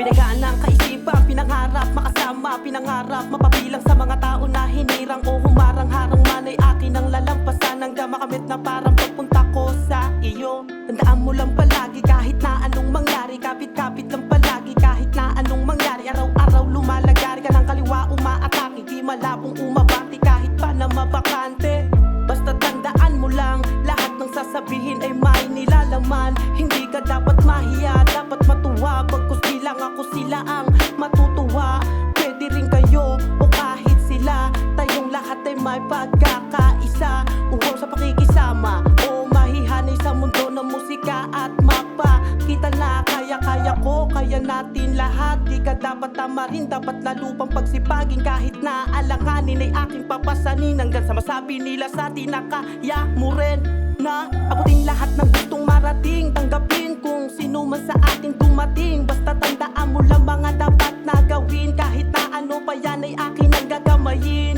Pinagaan ng kaisipan, pinangarap, makasama, pinangarap, mapabilang sa mga tao na hinirang o humarang-harang man ay akin ang lalampasan hanggang makamit na parang pagpunta ko sa iyo. Tandaan mo lang palagi kahit na anong mangyari, kapit-kapit lang palagi kahit na anong mangyari. Araw-araw lumalagari ka ng kaliwa, umaatake, di malabong umabati kahit pa na mabakante. Basta tandaan mo lang, lahat ng sasabihin ay may nilalaman. Hindi ka dapat mahiya, dapat matuwa. Bagkus di lang ako sila ang matutuwa. Pwede rin kayo o kahit sila, tayong lahat ay may pagkakaisa. Uhaw sa pakikisama o mahihanay sa mundo ng musika at mapa. Kita na kaya-kaya ko, kaya natin lahat. Di ka dapat tamarin, dapat lalo pang pagsipagin. Kahit na alanganin ay aking papasanin, hanggang sa masabi nila sa atin na kaya mo rin na abutin lahat ng gustong marating. Tanggapin kung sino man sa atin dumating. Basta tandaan mo lang mga dapat na gawin. Kahit na ano pa yan ay akin ang gagamayin.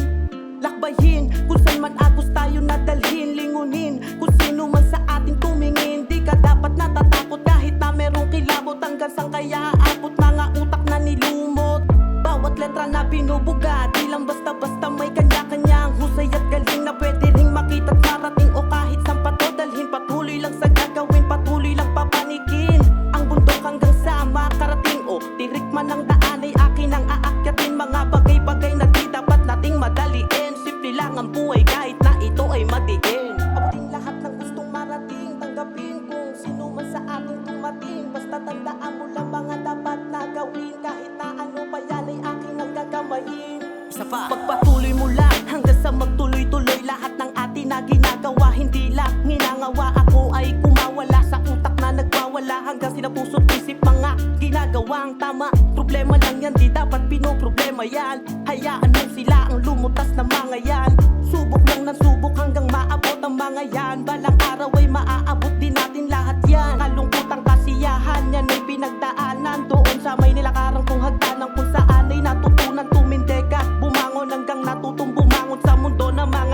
Lakbayin kung saan man agos tayo nadalhin. Lingunin kung sino man sa atin tumingin. Di ka dapat natatakot kahit na merong kilabot. Hanggang saan kaya aabot mga utak na nilumot. Bawat letra na binubuga, di lang basta-basta may kanya-kanyang husay at galing na pwede ring makita at marating o kahit saan pa to dalhin. Patuloy lang sa gagawin, patuloy lang papanikin ang bundok hanggang sa makarating. O tirik man ang daan ay akin ang aakyatin. Mga bagay-bagay na di dapat nating madaliin. Simple lang ang buhay kahit na ito ay madiin. Abutin lahat ng gustong marating. Tanggapin kung sino man sa ating tumating. Basta tandaan mo lang mga dapat na gawin. Kahit na ano pa yan ay akin ang gagamayin. Isa pa, pagpatuloy mo lang hanggang sa magtuloy-tuloy. Lahat ng atin na ginagawa, hindi lang nginangawa. Ako ay kumawala sa utak na nagwawala. Hanggang sinapuso't isip mga ginagawang tama. Problema lang yan, di dapat pinoproblema yan. Hayaan mo sila ang lumutas na mga yan. Subok lang ng subok hanggang maabot ang mga yan. Balang araw ay maaabot din natin lahat yan. Kalungkutang kasiyahan yan ay pinagdaanan. Doon sa may nilakarang kong hagdanan kung saan ay natutunan tumindig at bumangon hanggang natutong bumangon sa mundo na mga